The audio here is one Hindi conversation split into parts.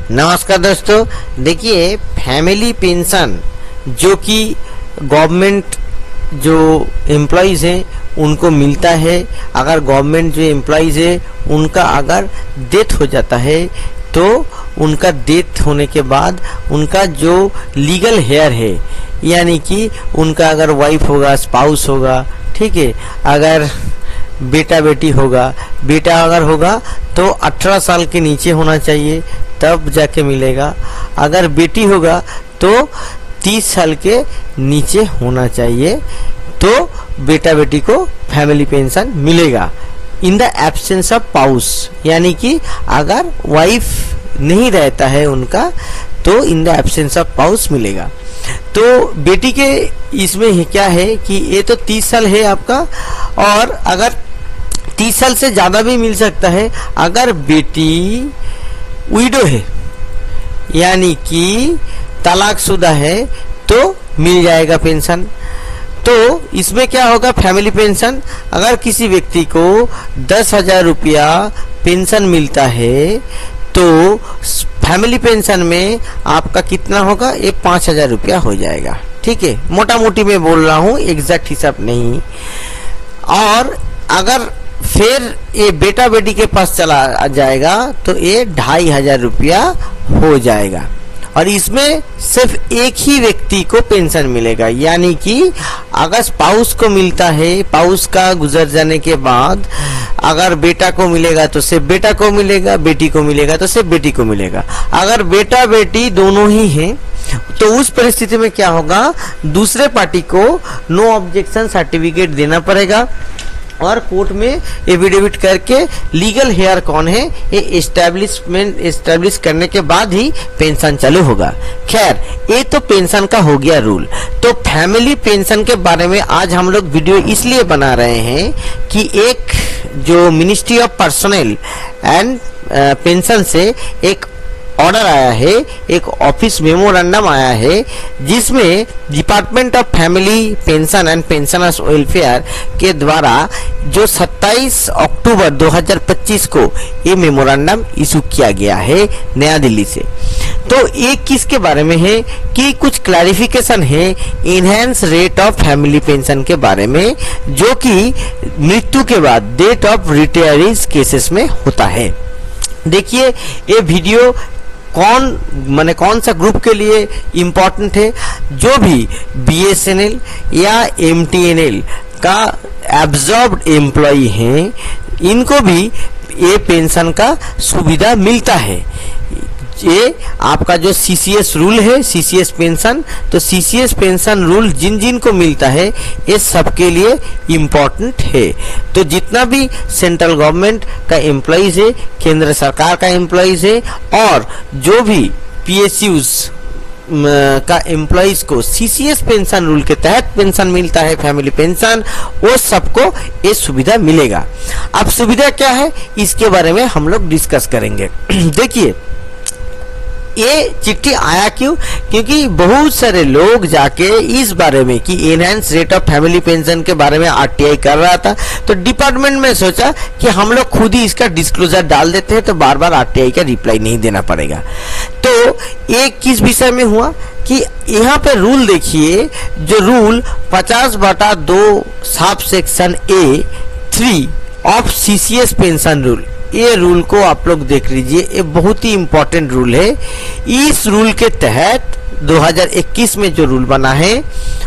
नमस्कार दोस्तों, देखिए फैमिली पेंशन जो कि गवर्नमेंट जो एम्प्लॉइज़ हैं उनको मिलता है। अगर गवर्नमेंट जो एम्प्लॉइज़ है उनका अगर डेथ हो जाता है तो उनका डेथ होने के बाद उनका जो लीगल हेयर है, यानी कि उनका अगर वाइफ होगा, स्पाउस होगा, ठीक है, अगर बेटा बेटी होगा, बेटा अगर होगा तो 18 साल के नीचे होना चाहिए तब जाके मिलेगा। अगर बेटी होगा तो 30 साल के नीचे होना चाहिए तो बेटा बेटी को फैमिली पेंशन मिलेगा। इन द एब्सेंस ऑफ पाउस, यानी कि अगर वाइफ नहीं रहता है उनका तो इन द एब्सेंस ऑफ पाउस मिलेगा। तो बेटी के इसमें क्या है कि ये तो 30 साल है आपका, और अगर 30 साल से ज़्यादा भी मिल सकता है। अगर बेटी विडो है यानी कि तलाकशुदा है तो मिल जाएगा पेंशन। तो इसमें क्या होगा, फैमिली पेंशन अगर किसी व्यक्ति को 10,000 रुपया पेंशन मिलता है तो फैमिली पेंशन में आपका कितना होगा, ये 5,000 रुपया हो जाएगा। ठीक है, मोटा मोटी मैं बोल रहा हूँ, एग्जैक्ट हिसाब नहीं। और अगर फिर ये बेटा बेटी के पास चला जाएगा तो ये 2,500 रुपया हो जाएगा। और इसमें सिर्फ एक ही व्यक्ति को पेंशन मिलेगा, यानी कि अगर स्पाउस को मिलता है, स्पाउस का गुजर जाने के बाद अगर बेटा को मिलेगा तो सिर्फ बेटा को मिलेगा, बेटी को मिलेगा तो सिर्फ बेटी को मिलेगा। अगर बेटा बेटी दोनों ही हैं तो उस परिस्थिति में क्या होगा, दूसरे पार्टी को नो ऑब्जेक्शन सर्टिफिकेट देना पड़ेगा और कोर्ट में एफिडेविट करके लीगल हेयर कौन है ये एस्टेब्लिश करने के बाद ही पेंशन चालू होगा। खैर, ये तो पेंशन का हो गया रूल। तो फैमिली पेंशन के बारे में आज हम लोग वीडियो इसलिए बना रहे हैं कि एक जो ministry of personal and pension से एक ऑर्डर आया है, एक ऑफिस मेमोरेंडम आया है, जिसमें department of family pension and pensioners welfare के द्वारा जो 27 अक्टूबर 2025 को ये मेमोरेंडम इशू किया गया है नया दिल्ली से। तो ये किसके बारे में है कि कुछ क्लैरिफिकेशन है enhance rate of family pension के बारे में, जो कि मृत्यु के बाद डेथ ऑफ रिटायरीज केसेस में होता है। देखिए, ये वीडियो कौन सा ग्रुप के लिए इम्पोर्टेंट है, जो भी BSNL या MTNL का एब्जॉर्ब्ड एम्प्लॉय हैं, इनको भी ये पेंशन का सुविधा मिलता है। ये आपका जो CCS रूल है, CCS पेंशन, तो CCS पेंशन रूल जिन जिन को मिलता है ये सबके लिए इम्पोर्टेंट है। तो जितना भी सेंट्रल गवर्नमेंट का एम्प्लॉइज है, केंद्र सरकार का एम्प्लॉइज है, और जो भी PSUs का एम्प्लॉइज को CCS पेंशन रूल के तहत पेंशन मिलता है, फैमिली पेंशन, वो सबको ये सुविधा मिलेगा। अब सुविधा क्या है इसके बारे में हम लोग डिस्कस करेंगे। देखिए, ये चिट्ठी आया क्यों, क्योंकि बहुत सारे लोग जाके इस बारे में कि enhance rate of family pension के बारे में RTI कर रहा था, तो डिपार्टमेंट में सोचा कि हम लोग खुद ही इसका डिस्क्लोजर डाल देते हैं तो बार बार RTI का रिप्लाई नहीं देना पड़ेगा। तो ये किस विषय में हुआ कि यहाँ पे रूल देखिए, जो rule 50/2 sub section A3 of CCS pension rule, ये रूल को आप लोग देख लीजिए, ये बहुत ही इंपॉर्टेंट रूल है। इस रूल के तहत 2021 में जो रूल बना है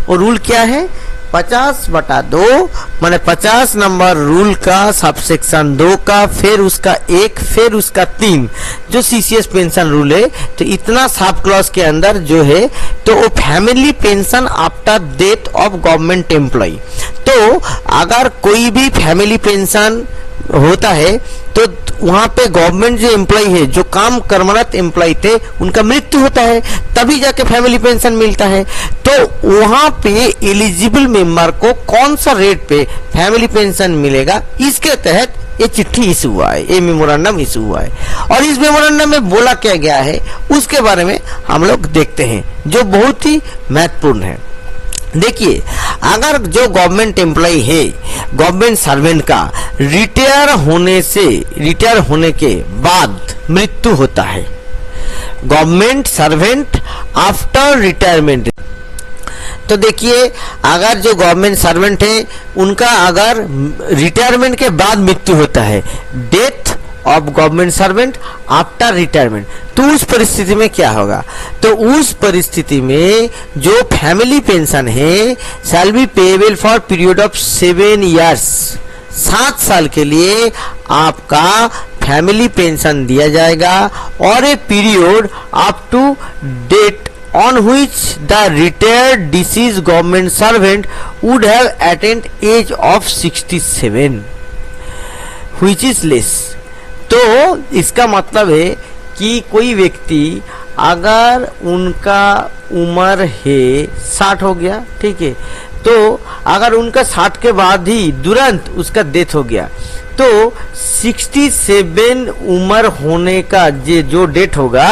वो रूल क्या है, 50/2 माने 50 नंबर रूल का सबसेक्शन 2 का, फिर उसका 1, फिर उसका 3 जो CCS पेंशन रूल है। तो इतना सब क्लॉज के अंदर जो है तो वो family pension after death of government employee. तो अगर कोई भी फैमिली पेंशन होता है तो वहां पे गवर्नमेंट जो एम्प्लॉय है, जो काम कर्मरत एम्प्लॉय थे, उनका मृत्यु होता है तभी जाके फैमिली पेंशन मिलता है। तो वहां पे एलिजिबल मेंबर को कौन सा रेट पे फैमिली पेंशन मिलेगा, इसके तहत ये चिट्ठी इशू हुआ है, ये मेमोरेंडम इशू हुआ है। और इस मेमोरेंडम में बोला क्या गया है उसके बारे में हम लोग देखते हैं, जो बहुत ही महत्वपूर्ण है। देखिए, अगर जो गवर्नमेंट एम्प्लॉय है, गवर्नमेंट सर्वेंट का रिटायर होने के बाद मृत्यु होता है, गवर्नमेंट सर्वेंट आफ्टर रिटायरमेंट। तो देखिए, अगर जो गवर्नमेंट सर्वेंट है उनका अगर रिटायरमेंट के बाद मृत्यु होता है, death of government servant after retirement, तो उस परिस्थिति में क्या होगा? तो उस परिस्थिति में जो फैमिली पेंशन है shall be payable for period of 7 years, 7 साल के लिए आपका फैमिली पेंशन दिया जाएगा, और a period up to date on which the retired deceased government servant would have attained age of 67 which is less। तो इसका मतलब है कि कोई व्यक्ति अगर उनका उम्र है 60 हो गया, ठीक है, तो अगर उनका 60 के बाद ही तुरंत उसका डेथ हो गया, तो 67 उम्र होने का जो डेट होगा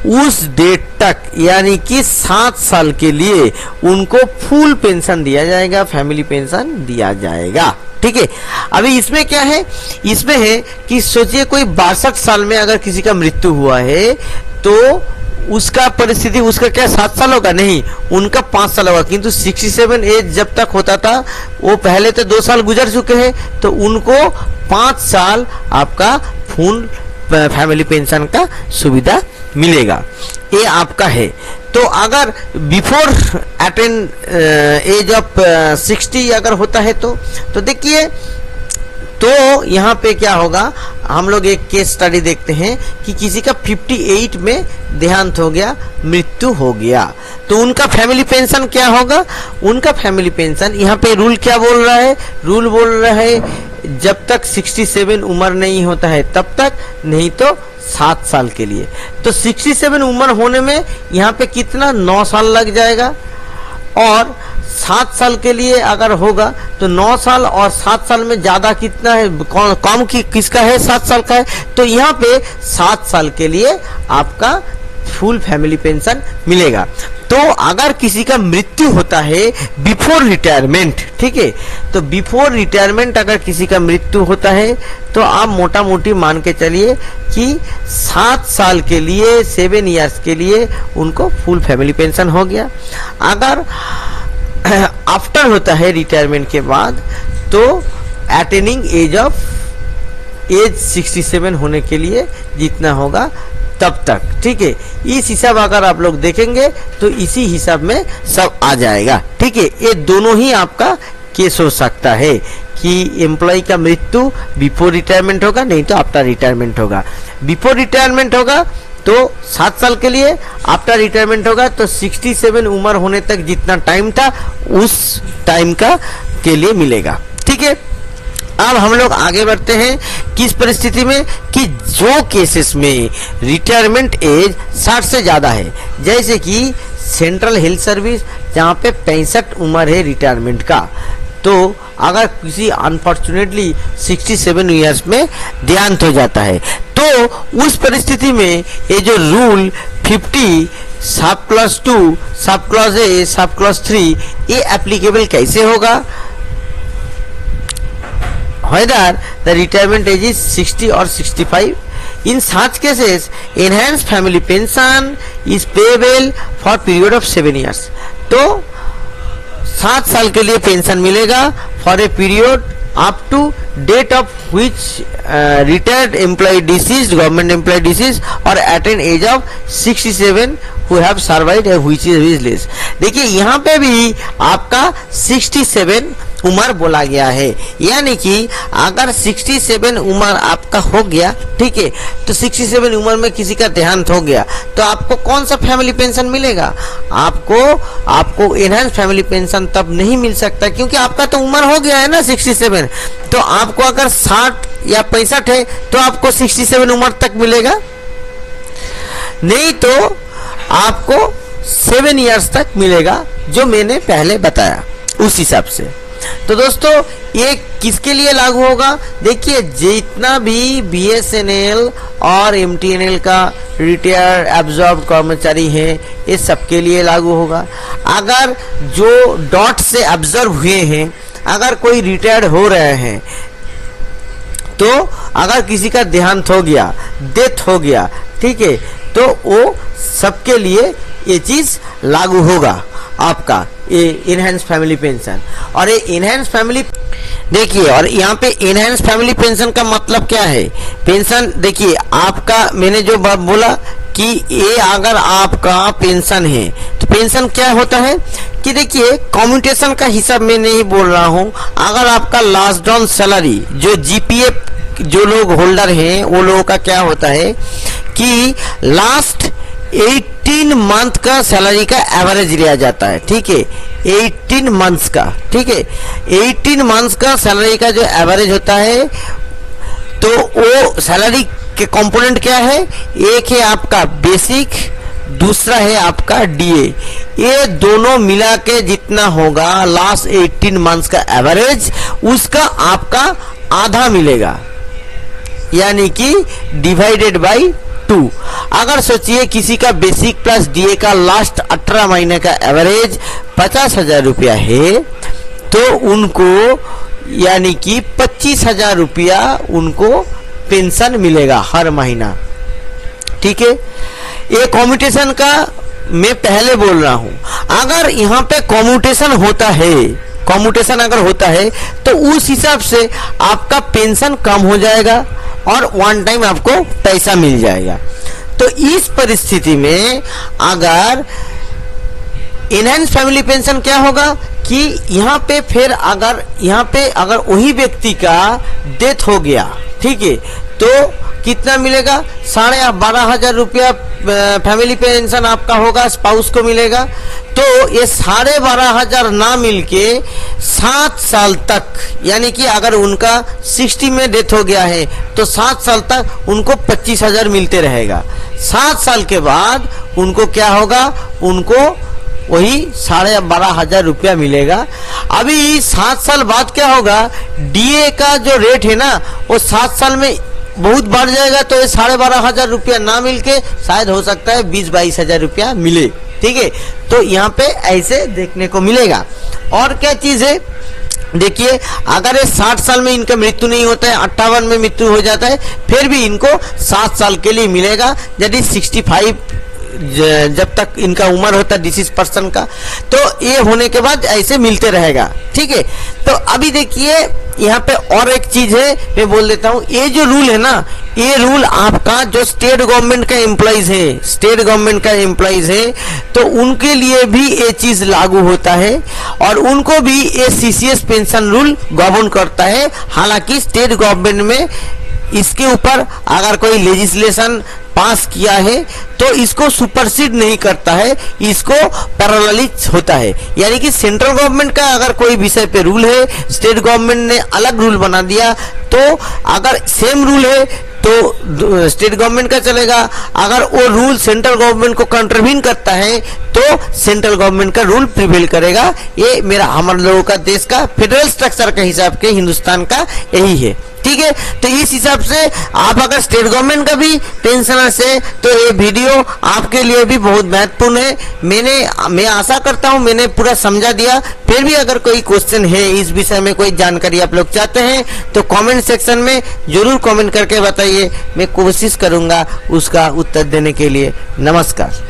उस डेट तक, यानी कि 7 साल के लिए उनको फुल पेंशन दिया जाएगा, फैमिली पेंशन दिया जाएगा, ठीक है। अभी इसमें क्या है, इसमें है कि सोचिए कोई 62 साल में अगर किसी का मृत्यु हुआ है तो उसका परिस्थिति, उसका क्या 7 साल होगा? नहीं, उनका 5 साल होगा, किंतु 67 एज जब तक होता था वो पहले तो 2 साल गुजर चुके हैं, तो उनको 5 साल आपका फुल फैमिली पेंशन का सुविधा मिलेगा। ये आपका है। तो अगर बिफोर अटेन एज ऑफ 60 अगर होता है तो देखिए, तो यहाँ पे क्या होगा, हम लोग एक केस स्टडी देखते हैं कि किसी का 58 में देहांत हो गया, मृत्यु हो गया, तो उनका फैमिली पेंशन क्या होगा? उनका फैमिली पेंशन, यहाँ पे रूल क्या बोल रहा है? रूल बोल रहा है जब तक 67 उम्र नहीं होता है तब तक, नहीं तो 7 साल के लिए। तो 67 उम्र होने में यहाँ पे कितना 9 साल लग जाएगा, और 7 साल के लिए अगर होगा तो 9 साल और 7 साल में ज्यादा कितना है, कम किसका है? 7 साल का है। तो यहाँ पे 7 साल के लिए आपका फुल फैमिली पेंशन मिलेगा। तो अगर किसी का मृत्यु होता है बिफोर रिटायरमेंट, ठीक है, तो बिफोर रिटायरमेंट अगर किसी का मृत्यु होता है तो आप मोटा मोटी मान के चलिए कि 7 साल के लिए, 7 ईयर्स के लिए उनको फुल फैमिली पेंशन हो गया। अगर आफ्टर होता है रिटायरमेंट के बाद, तो अटेनिंग एज 67 होने के लिए जितना होगा तब तक, ठीक है। इस हिसाब अगर आप लोग देखेंगे तो इसी हिसाब में सब आ जाएगा, ठीक है। ये दोनों ही आपका केस हो सकता है कि एम्प्लॉय का मृत्यु बिफोर रिटायरमेंट होगा, नहीं तो आफ्टर रिटायरमेंट होगा। बिफोर रिटायरमेंट होगा तो 7 साल के लिए, आफ्टर रिटायरमेंट होगा तो 67 उम्र होने तक जितना टाइम था उस टाइम का के लिए मिलेगा, ठीक है। अब हम लोग आगे बढ़ते हैं किस परिस्थिति में, कि जो केसेस में रिटायरमेंट एज 60 से ज्यादा है, जैसे कि सेंट्रल हेल्थ सर्विस जहाँ पे 65 उम्र है रिटायरमेंट का, तो अगर किसी अनफॉर्चुनेटली 67 ईयर्स में देहांत हो जाता है, तो उस परिस्थिति में ये जो rule 50 sub clause 2, sub clause A, sub clause 3 ये एप्लीकेबल कैसे होगा? Whether the retirement age is 60 or 65, in such cases enhanced family pension is payable for period of 7 years। तो 7 साल के लिए पेंशन मिलेगा for a period up to date of which retired employee deceased, government employee deceased or attain age of 67 who have survived which is less। देखिए यहाँ पे भी आपका 67 उम्र बोला गया है, यानी कि अगर 67 उम्र आपका हो गया, ठीक है, तो 67 उम्र में किसी का देहांत हो गया तो आपको कौन सा फैमिली पेंशन मिलेगा? आपको एनहांस फैमिली पेंशन तब नहीं मिल सकता, क्योंकि आपका तो उम्र हो गया है ना 67। तो आपको अगर 60 या 65 है तो आपको 67 उम्र तक मिलेगा, नहीं तो आपको 7 ईयर्स तक मिलेगा, जो मैंने पहले बताया उस हिसाब से। तो दोस्तों ये किसके लिए लागू होगा? देखिए जितना भी बीएसएनएल और एमटीएनएल का रिटायर एब्जॉर्ब कर्मचारी हैं ये सबके लिए लागू होगा। अगर जो डॉट से ऑब्जर्व हुए हैं, अगर कोई रिटायर्ड हो रहे हैं, तो अगर किसी का देहांत हो गया, डेथ हो गया, ठीक है, तो तो वो सबके लिए ये चीज लागू होगा, आपका ये इनहेंस फैमिली पेंशन। और ये इनहेंस फैमिली देखिए, और यहाँ पे इनहेंस फैमिली पेंशन का मतलब क्या है? पेंशन देखिए, आपका मैंने जो बात बोला कि ये अगर आपका पेंशन है तो पेंशन क्या होता है कि देखिए, कम्यूटेशन का हिसाब मैं नहीं बोल रहा हूँ। अगर आपका लास्ट डाउन सैलरी जो जीपीएफ जो लोग होल्डर हैं वो लोगों का क्या होता है कि लास्ट 18 मंथ का सैलरी का एवरेज लिया जाता है, ठीक है, 18 मंथ्स का, ठीक है, 18 मंथ्स का सैलरी का जो एवरेज होता है, तो वो सैलरी के कंपोनेंट क्या है? एक है आपका बेसिक, दूसरा है आपका डीए। ये दोनों मिला के जितना होगा लास्ट 18 मंथ्स का एवरेज, उसका आपका आधा मिलेगा, यानी कि डिवाइडेड बाई 2। अगर सोचिए किसी का बेसिक प्लस डीए का लास्ट 18 महीने का एवरेज 50,000 रुपया है, तो उनको यानी कि 25,000 रुपया उनको पेंशन मिलेगा हर महीना, ठीक है। ये कम्यूटेशन का मैं पहले बोल रहा हूं। अगर यहाँ पे कम्यूटेशन होता है, कम्यूटेशन अगर होता है तो उस हिसाब से आपका पेंशन कम हो जाएगा और वन टाइम आपको पैसा मिल जाएगा। तो इस परिस्थिति में अगर इनहेंस फैमिली पेंशन क्या होगा कि यहाँ पे फिर अगर वही व्यक्ति का डेथ हो गया, ठीक है, तो कितना मिलेगा? 12,500 रुपया फैमिली पेंशन आपका होगा, स्पाउस को मिलेगा। तो ये 12,500 ना मिलके 7 साल तक, यानी कि अगर उनका 60 में डेथ हो गया है तो 7 साल तक उनको 25,000 मिलते रहेगा। 7 साल के बाद उनको क्या होगा? उनको वही 12,500 रुपया मिलेगा। अभी 7 साल बाद क्या होगा? डीए का जो रेट है ना वो 7 साल में बहुत बढ़ जाएगा, तो ये 12,500 रुपया ना मिलके शायद हो सकता है 20-22,000 रुपया मिले, ठीक है। तो यहाँ पे ऐसे देखने को मिलेगा। और क्या चीज है? देखिए, अगर ये 60 साल में इनका मृत्यु नहीं होता है, 58 में मृत्यु हो जाता है, फिर भी इनको 7 साल के लिए मिलेगा। यदि 65 जब तक इनका उम्र होता है डिसीज पर्सन का, तो ये होने के बाद ऐसे मिलते रहेगा, ठीक है। तो अभी देखिए यहाँ पे और एक चीज है, मैं बोल देता हूँ। ये जो रूल है ना, ये रूल आपका जो स्टेट गवर्नमेंट का एम्प्लॉइज है, स्टेट गवर्नमेंट का एम्प्लॉइज है, तो उनके लिए भी ये चीज लागू होता है और उनको भी ये सीसीएस पेंशन रूल गवर्न करता है। हालांकि स्टेट गवर्नमेंट में इसके ऊपर अगर कोई लेजिस्लेशन पास किया है तो इसको सुपरसीड नहीं करता है, इसको पैरेलली होता है। यानी कि सेंट्रल गवर्नमेंट का अगर कोई विषय पे रूल है, स्टेट गवर्नमेंट ने अलग रूल बना दिया, तो अगर सेम रूल है तो स्टेट गवर्नमेंट का चलेगा। अगर वो रूल सेंट्रल गवर्नमेंट को कंट्रीब्यूट करता है तो सेंट्रल गवर्नमेंट का रूल प्रिवेल करेगा। ये मेरा हमारे लोगों का देश का फेडरल स्ट्रक्चर के हिसाब के हिंदुस्तान का यही है, ठीक है। तो इस हिसाब से आप अगर स्टेट गवर्नमेंट का भी पेंशनर से, तो ये वीडियो आपके लिए भी बहुत महत्वपूर्ण है। मैं आशा करता हूं मैंने पूरा समझा दिया। फिर भी अगर कोई क्वेश्चन है इस विषय में, कोई जानकारी आप लोग चाहते हैं, तो कमेंट सेक्शन में जरूर कमेंट करके बताइए, मैं कोशिश करूंगा उसका उत्तर देने के लिए। नमस्कार।